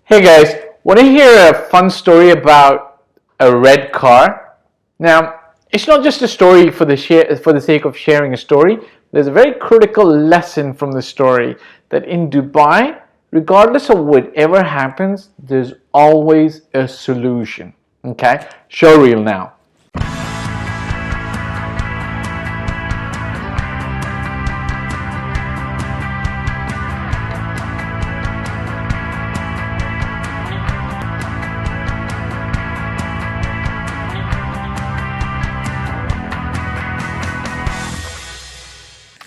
Hey guys, want to hear a fun story about a red car? Now, it's not just a story for the sake of sharing a story. There's a very critical lesson from the story that in Dubai, regardless of whatever happens, there's always a solution. Okay? Show reel now.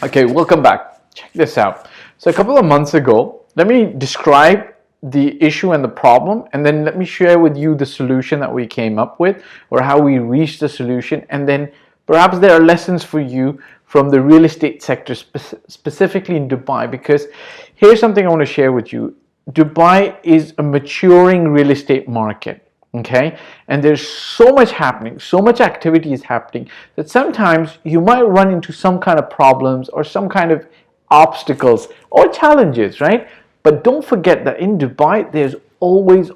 Okay, welcome back. Check this out. So a couple of months ago, let me describe the issue and the problem, and then let me share with you the solution that we came up with, or how we reached the solution, and then perhaps there are lessons for you from the real estate sector, specifically in Dubai, because here's something I want to share with you. Dubai is a maturing real estate market. Okay, and there's so much happening, so much activity is happening that sometimes you might run into some kind of problems or some kind of obstacles or challenges, right? But don't forget that in Dubai there's always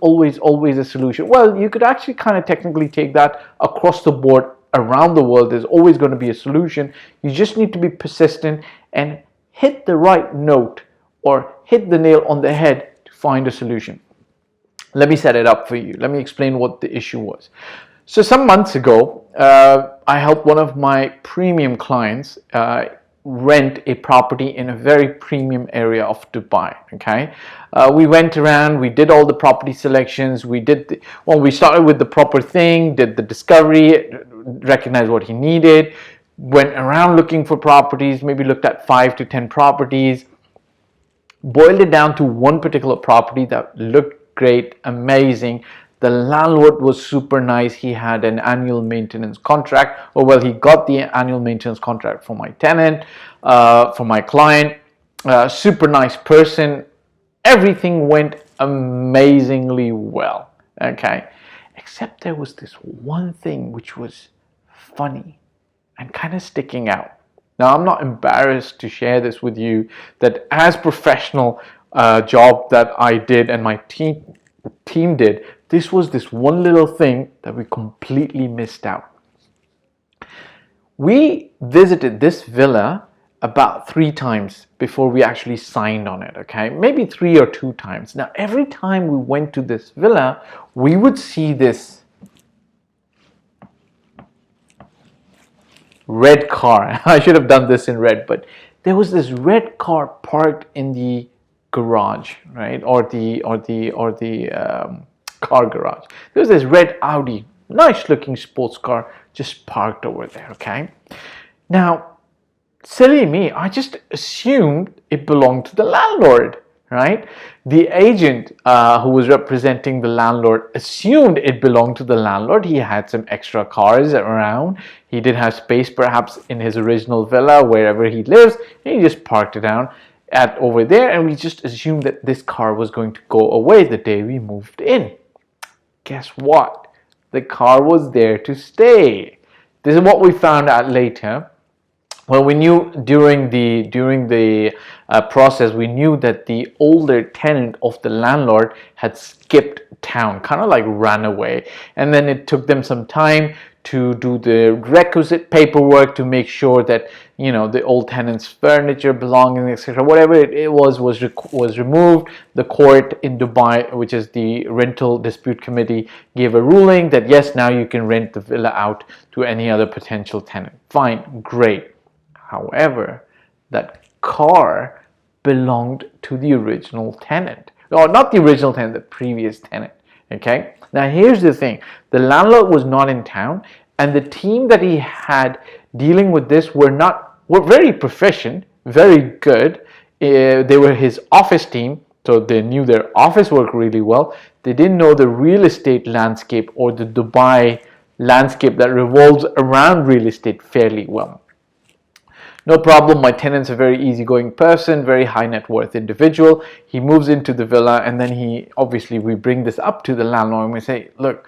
a solution. Well, you could actually kind of technically take that across the board around the world. There's always going to be a solution. You just need to be persistent and hit the right note or hit the nail on the head to find a solution. Let me set it up for you. Let me explain what the issue was. So some months ago, I helped one of my premium clients rent a property in a very premium area of Dubai. Okay, we went around, we did all the property selections, we started with the proper thing, did the discovery, recognized what he needed, went around looking for properties, maybe looked at 5 to 10 properties, boiled it down to one particular property that looked great, amazing. The landlord was super nice. He had an annual maintenance contract, or well, he got the annual maintenance contract for my tenant, for my client. Super nice person. Everything went amazingly well. Okay, except there was this one thing which was funny and kind of sticking out. Now, I'm not embarrassed to share this with you that as professional job that I did and my team did, this was this one little thing that we completely missed out. We visited this villa about 3 times before we actually signed on it, okay? Maybe 3 or 2 times. Now, every time we went to this villa, we would see this red car. I should have done this in red, but there was this red car parked in the garage, right, or the car garage. There was this red Audi, nice looking sports car, just parked over there. Okay, now silly me, I just assumed it belonged to the landlord, right? The agent who was representing the landlord assumed it belonged to the landlord. He had some extra cars around. He did have space perhaps in his original villa wherever he lives, and he just parked it down over there, and we just assumed that this car was going to go away the day we moved in. Guess what? The car was there to stay. This is what we found out later. Well, we knew during the process, we knew that the older tenant of the landlord had skipped town, kind of like ran away, and then it took them some time to do the requisite paperwork to make sure that, you know, the old tenant's furniture, belongings, etc., whatever it was removed. The court in Dubai, which is the rental dispute committee, gave a ruling that yes, now you can rent the villa out to any other potential tenant. Fine, great. However, that car belonged to the original tenant, or not the original tenant, the previous tenant. Okay, now here's the thing. The landlord was not in town, and the team that he had dealing with this were very proficient, very good. They were his office team, so they knew their office work really well. They didn't know the real estate landscape or the Dubai landscape that revolves around real estate fairly well. No problem, my tenant's a very easygoing person, very high net worth individual. He moves into the villa, and then we bring this up to the landlord and we say, look,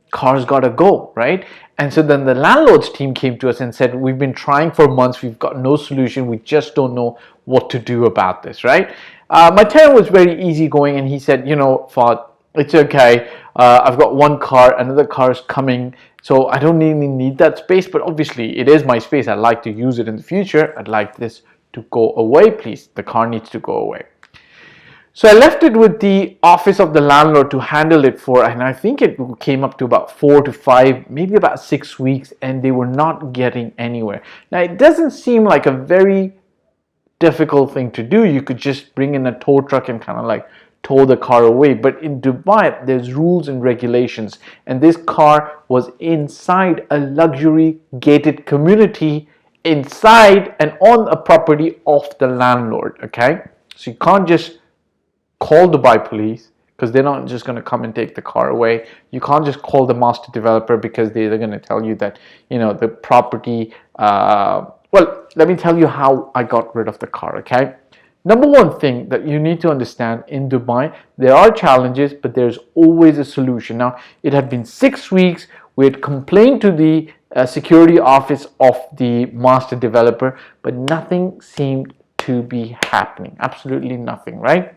car's gotta go, right? And so then the landlord's team came to us and said, we've been trying for months, we've got no solution, we just don't know what to do about this, right? My tenant was very easygoing, and he said, Fahd, it's okay. I've got one car, another car is coming, so I don't really need that space. But obviously, it is my space. I'd like to use it in the future. I'd like this to go away, please. The car needs to go away. So I left it with the office of the landlord to handle it for, and I think it came up to about 4 to 5, maybe about 6 weeks, and they were not getting anywhere. Now, it doesn't seem like a very difficult thing to do. You could just bring in a tow truck and kind of like tow the car away. But in Dubai, there's rules and regulations, and this car was inside a luxury gated community, inside and on a property of the landlord. Okay, so you can't just call Dubai police, because they're not just going to come and take the car away. You can't just call the master developer, because they're going to tell you that the property. Well, let me tell you how I got rid of the car. Okay, number one thing that you need to understand, in Dubai there are challenges, but there's always a solution. Now, it had been 6 weeks. We had complained to the security office of the master developer, but nothing seemed to be happening. Absolutely nothing, right?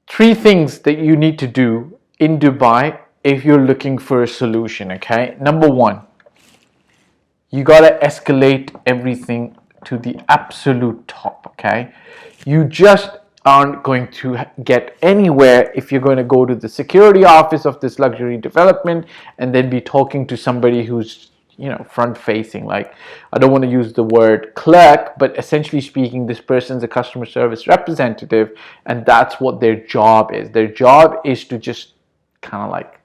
3 things that you need to do in Dubai if you're looking for a solution. Okay, number 1, you gotta escalate everything to the absolute top. Okay, you just aren't going to get anywhere if you're going to go to the security office of this luxury development and then be talking to somebody who's front facing. Like, I don't want to use the word clerk, but essentially speaking, this person's a customer service representative, and that's what their job is. Their job is to just kind of like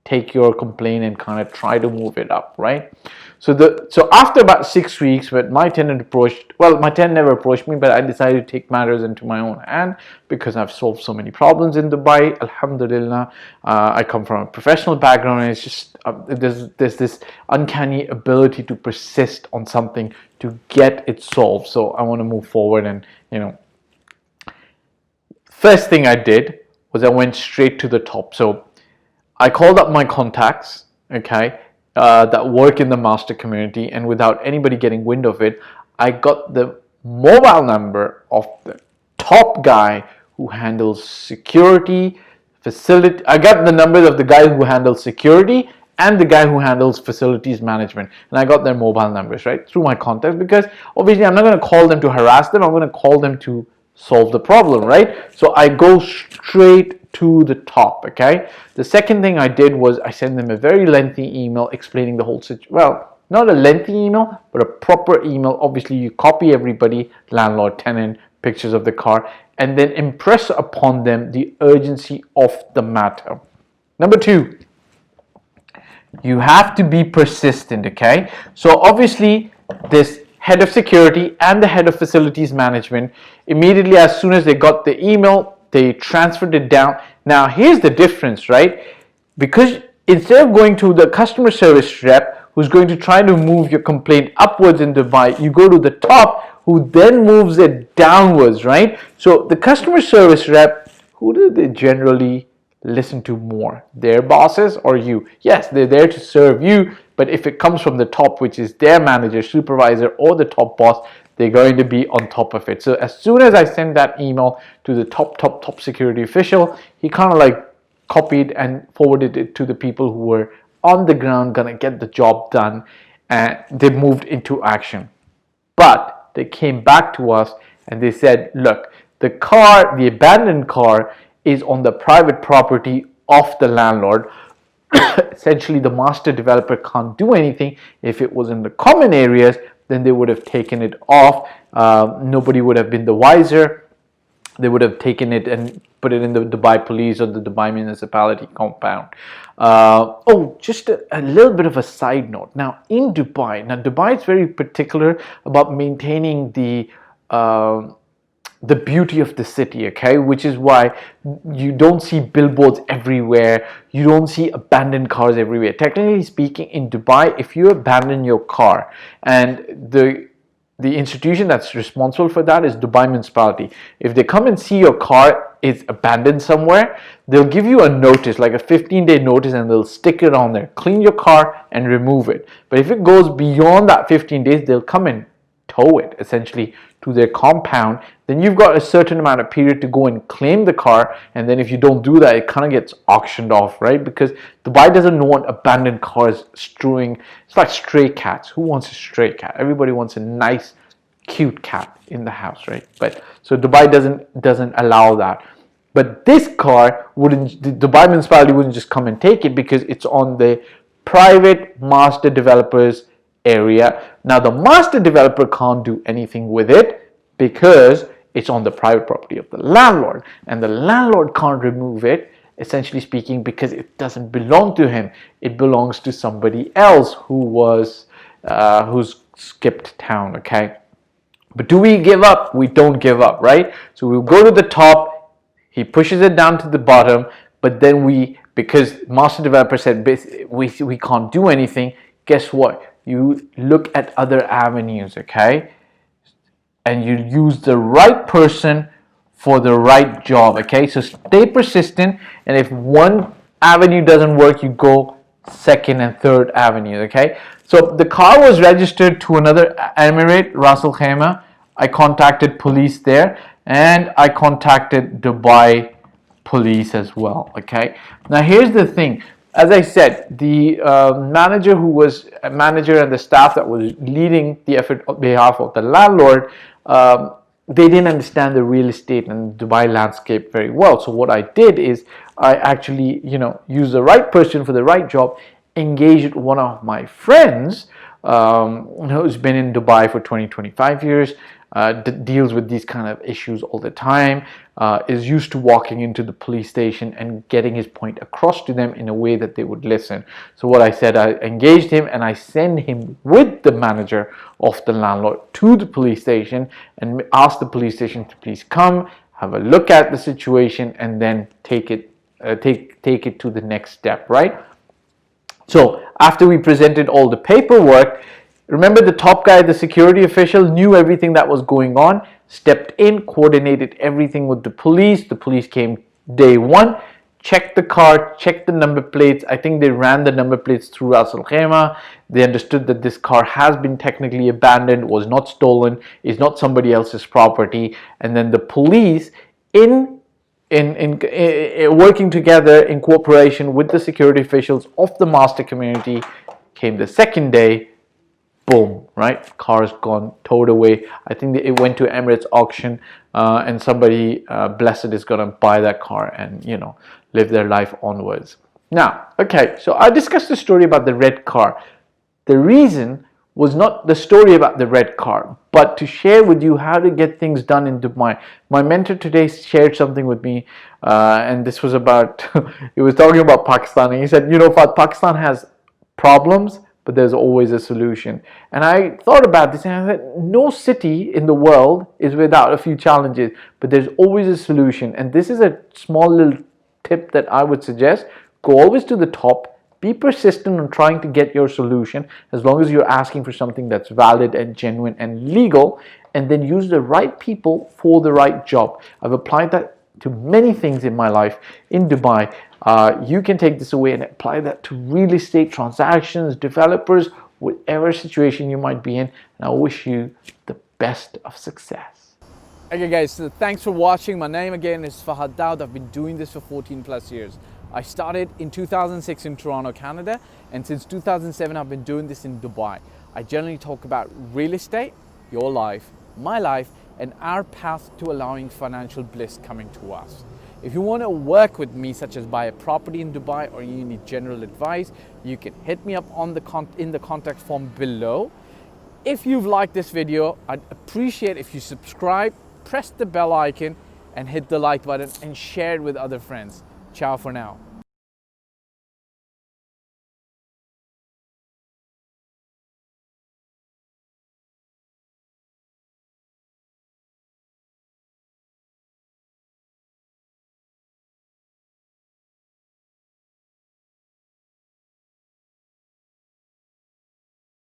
take your complaint and kind of try to move it up, right? So after about 6 weeks, when my tenant my tenant never approached me, but I decided to take matters into my own hand, because I've solved so many problems in Dubai, alhamdulillah. I come from a professional background, and it's just there's this uncanny ability to persist on something to get it solved. So I want to move forward, and first thing I did was I went straight to the top. So I called up my contacts, okay, that work in the master community, and without anybody getting wind of it, I got the mobile number of the top guy who handles security, facility. I got the numbers of the guy who handles security and the guy who handles facilities management, and I got their mobile numbers, right, through my contacts, because obviously I'm not going to call them to harass them. I'm going to call them to solve the problem, right? So I go straight to the top. Okay, the second thing I did was I sent them a very lengthy email explaining the whole situation. Well, not a lengthy email, but a proper email. Obviously, you copy everybody, landlord, tenant, pictures of the car, and then impress upon them the urgency of the matter. Number 2, you have to be persistent. Okay, so obviously this head of security and the head of facilities management, immediately as soon as they got the email, they transferred it down. Now, here's the difference, right? Because instead of going to the customer service rep who's going to try to move your complaint upwards in Dubai, you go to the top, who then moves it downwards, right? So the customer service rep, who do they generally listen to more? Their bosses or you? Yes, they're there to serve you, but if it comes from the top, which is their manager, supervisor, or the top boss, they're going to be on top of it. So as soon as I sent that email to the top security official, he kind of like copied and forwarded it to the people who were on the ground gonna get the job done, and they moved into action. But they came back to us and they said, look, the abandoned car is on the private property of the landlord. Essentially, the master developer can't do anything. If it was in the common areas, then they would have taken it off. Nobody would have been the wiser. They would have taken it and put it in the Dubai police or the Dubai municipality compound. Just a little bit of a side note. Now, in Dubai, Dubai is very particular about maintaining the beauty of the city, okay, which is why you don't see billboards everywhere, you don't see abandoned cars everywhere. Technically speaking, in Dubai, if you abandon your car, and the institution that's responsible for that is Dubai municipality, if they come and see your car is abandoned somewhere, they'll give you a notice, like a 15-day notice, and they'll stick it on there, clean your car and remove it. But if it goes beyond that 15 days, they'll come and tow it essentially to their compound, then you've got a certain amount of period to go and claim the car. And then if you don't do that, it kind of gets auctioned off, right? Because Dubai doesn't want abandoned cars strewing. It's like stray cats. Who wants a stray cat? Everybody wants a nice, cute cat in the house, right? But so Dubai doesn't allow that. But this car wouldn't, the Dubai municipality wouldn't just come and take it because it's on the private master developers area. Now the master developer can't do anything with it because it's on the private property of the landlord, and the landlord can't remove it, essentially speaking, because it doesn't belong to him. It belongs to somebody else who's skipped town. Okay, but do we give up? We don't give up, right? So we'll go to the top, he pushes it down to the bottom, but then because master developer said we can't do anything, guess what? You look at other avenues, okay? And you use the right person for the right job, okay? So stay persistent, and if one avenue doesn't work, you go second and third avenue, okay? So the car was registered to another emirate, Ras Al Khaimah. I contacted police there, and I contacted Dubai police as well, okay? Now here's the thing. As I said, the manager and the staff that was leading the effort on behalf of the landlord, they didn't understand the real estate and Dubai landscape very well. So what I did is I actually, used the right person for the right job, engaged one of my friends who's been in Dubai for 25 years, deals with these kind of issues all the time, is used to walking into the police station and getting his point across to them in a way that they would listen. So what I said, I engaged him and I send him with the manager of the landlord to the police station and asked the police station to please come, have a look at the situation, and then take it to the next step, right? So after we presented all the paperwork, remember the top guy, the security official, knew everything that was going on, stepped in, coordinated everything with the police. The police came day one, checked the car, checked the number plates. I think they ran the number plates through Ras Al Khaimah. They understood that this car has been technically abandoned, was not stolen, is not somebody else's property. And then the police, in working together in cooperation with the security officials of the master community, came the second day. Boom, right? Car's gone, towed away. I think it went to Emirates auction, and somebody blessed is gonna buy that car and live their life onwards. Now, okay, so I discussed the story about the red car. The reason was not the story about the red car, but to share with you how to get things done in Dubai. My mentor today shared something with me, and this was about, he was talking about Pakistan, and he said, Fahd, Pakistan has problems, but there's always a solution. And I thought about this and I said, no city in the world is without a few challenges, but there's always a solution. And this is a small little tip that I would suggest. Go always to the top, be persistent on trying to get your solution, as long as you're asking for something that's valid and genuine and legal, and then use the right people for the right job. I've applied that to many things in my life in Dubai. You can take this away and apply that to real estate transactions, developers, whatever situation you might be in. And I wish you the best of success. Okay guys, so thanks for watching. My name again is Fahd Dawood. I've been doing this for 14 plus years. I started in 2006 in Toronto, Canada, and since 2007 I've been doing this in Dubai. I generally talk about real estate, your life, my life, and our path to allowing financial bliss coming to us. If you want to work with me, such as buy a property in Dubai, or you need general advice, you can hit me up on in the contact form below. If you've liked this video, I'd appreciate if you subscribe, press the bell icon, and hit the like button and share it with other friends. Ciao for now.